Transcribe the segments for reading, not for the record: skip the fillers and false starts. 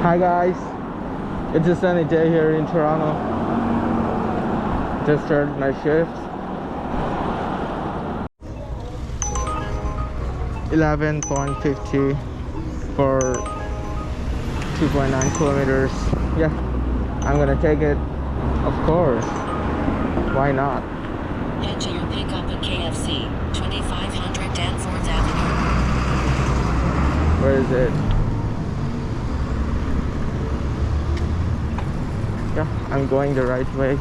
Hi guys, it's a sunny day here in Toronto. Just started my shift. 11.50 for 2.9 kilometers. Yeah, I'm gonna take it, of course. Why not? Head to your pickup at KFC, 2500 Danforth Avenue. Where is it? Yeah, I'm going the right way.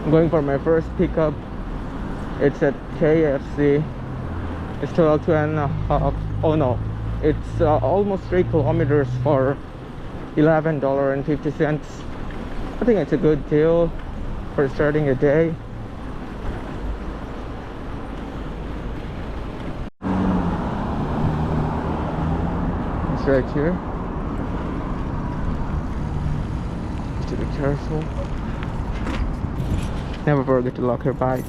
I'm going for my first pickup. It's at KFC. It's 12.5. Oh no, it's almost 3 kilometers for $11.50. I think it's a good deal for starting a day. It's right here. Have to be careful. Never forget to lock your bike.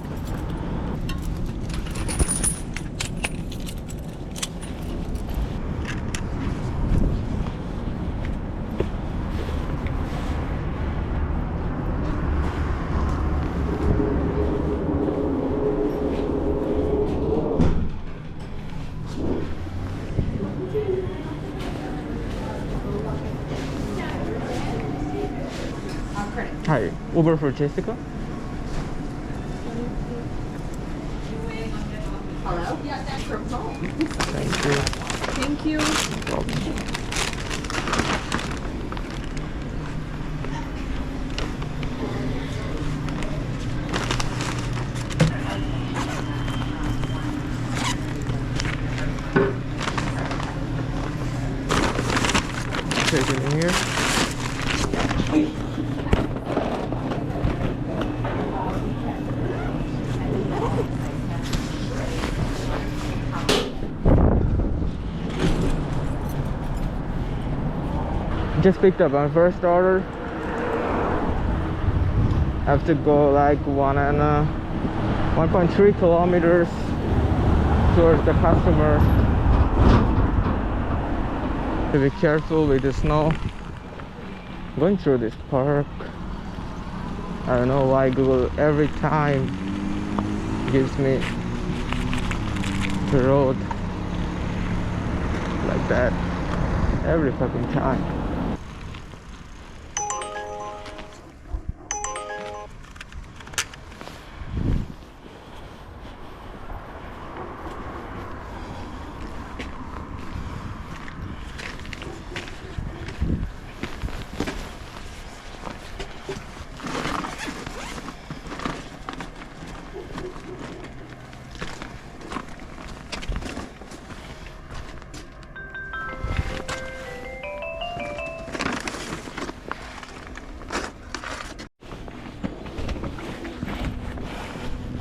Hi, Uber for Jessica. Hello? Yeah, that's from home. Thank you. Thank you. Take it in here. Just picked up my first order. I have to go like 1.3 kilometers towards the customer. To be careful with the snow. Going through this park. I don't know why Google every time gives me the road like that. Every fucking time.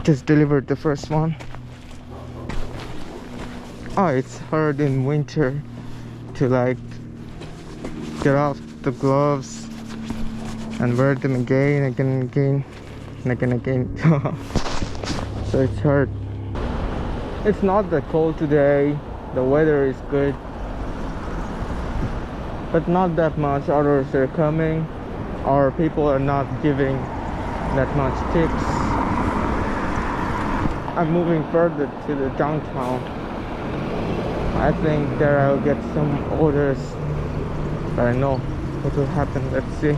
Just delivered the first one. Oh, it's hard in winter to like get off the gloves and wear them again and again and again. So it's hard. It's not that cold today. The weather is good, but not that much orders are coming, or people are not giving that much tips. I'm moving further to the downtown. I think there I'll get some orders, but I know what will happen. Let's see.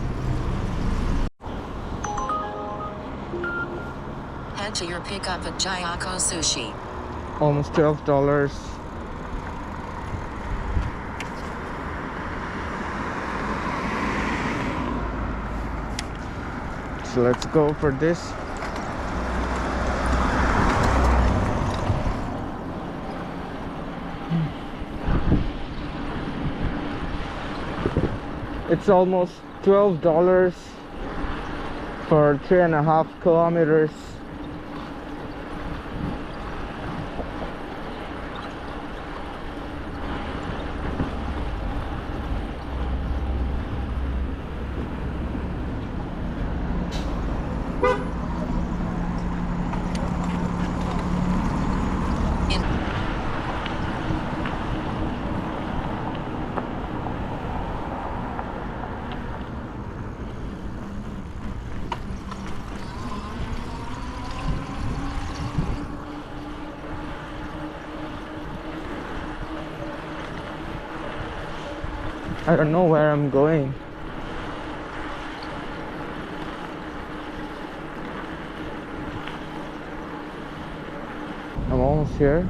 Head to your pickup at Jayako Sushi. Almost $12. So let's go for this. It's almost $12 for 3.5 kilometers. I don't know where I'm going. I'm almost here.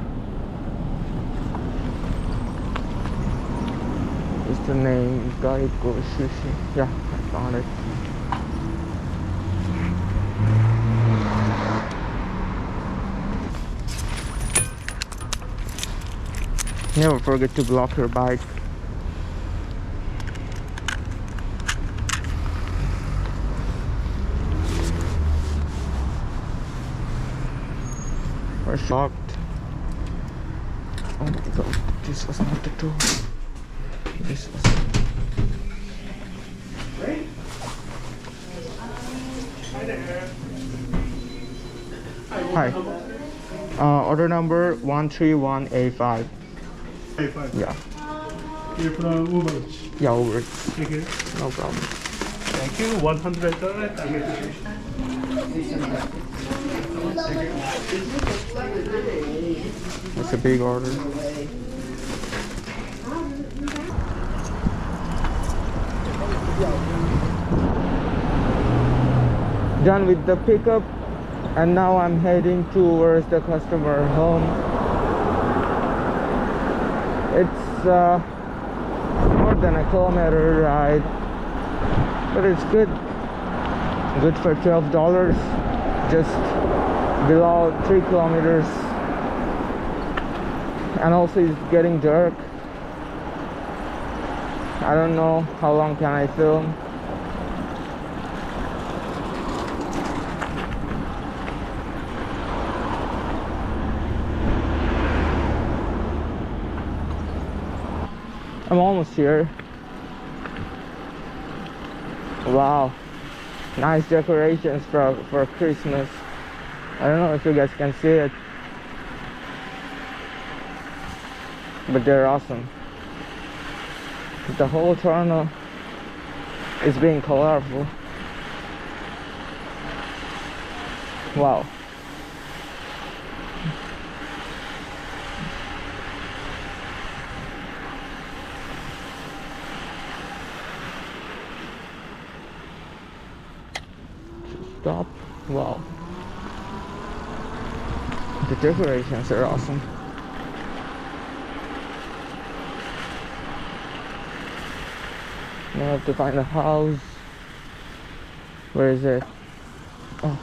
What's the name? Gaiko Sushi. Yeah, I found it. Never forget to block your bike. We're shocked. Oh my god, this was not the door. This was. Hi. Order number 13185. A5. Yeah. You're from Uber. Yeah, over. Okay. No problem. Thank you. $100. I get That's a big order. Done with the pickup, and now I'm heading towards the customer home. It's more than a kilometer ride, but it's good for $12, just below 3 kilometers. And also it's getting dark. I don't know how long can I film. I'm almost here. Wow, nice decorations for Christmas. I don't know if you guys can see it, but they're awesome. The whole Toronto is being colorful. Wow. Stop. Wow. The decorations are awesome. Now I have to find a house. Where is it? Oh.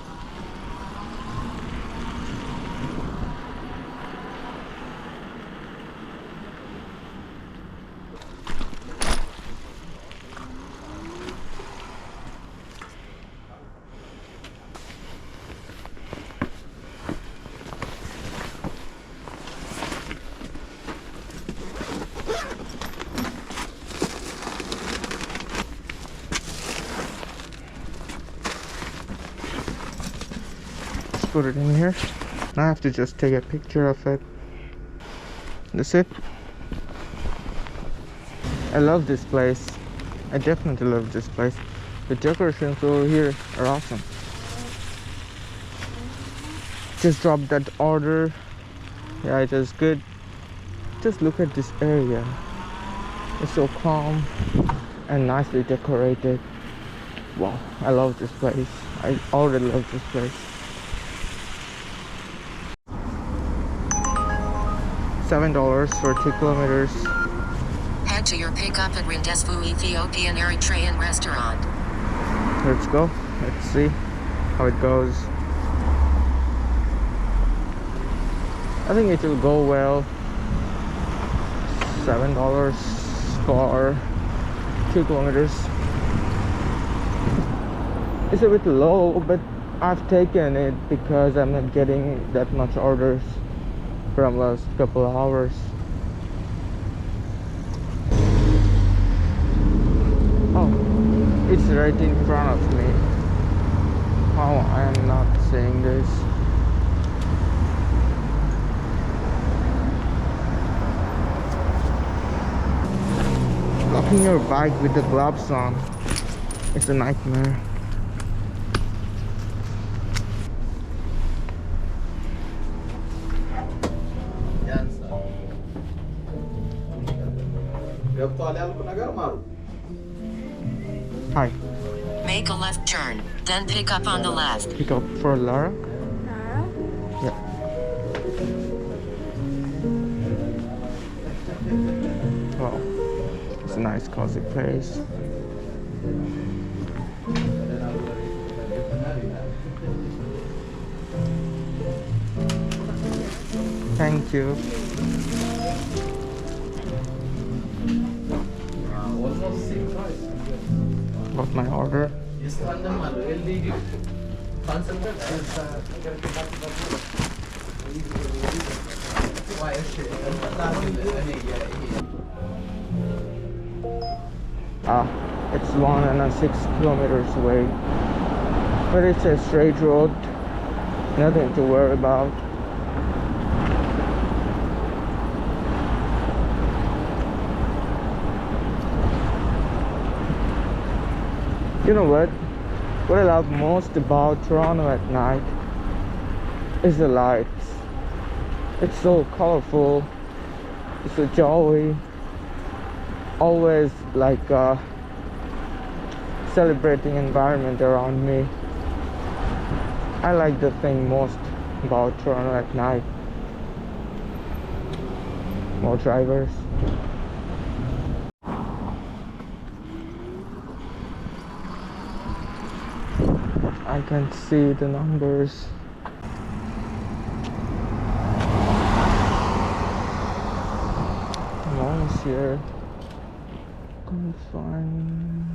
Put it in here. I have to just take a picture of it. That's it. I love this place. I definitely love this place. The decorations over here are awesome. Just dropped that order. Yeah, it is good. Just look at this area. It's so calm and nicely decorated. Wow, I love this place. I already love this place. $7 for 2 kilometers. Head to your pickup at Rendezvous Ethiopian Eritrean restaurant. Let's go. Let's see how it goes. I think it will go well. $7 for 2 kilometers. It's a bit low, but I've taken it because I'm not getting that much orders from last couple of hours. Oh, it's right in front of me. How I am not seeing this? Locking your bike with the gloves on, it's a nightmare. ገብቷል Hi. Make a left turn, then pick up on the left. Pick up for Lara. Yeah. Wow. It's a nice cozy place. Thank you. Got my order. It's 1.6 kilometers away, but it's a straight road, nothing to worry about. You know what? What I love most about Toronto at night is the lights. It's so colorful, it's so jolly, always like a celebrating environment around me. I like the thing most about Toronto at night. More drivers. I can see the numbers. I'm almost here. Can't find.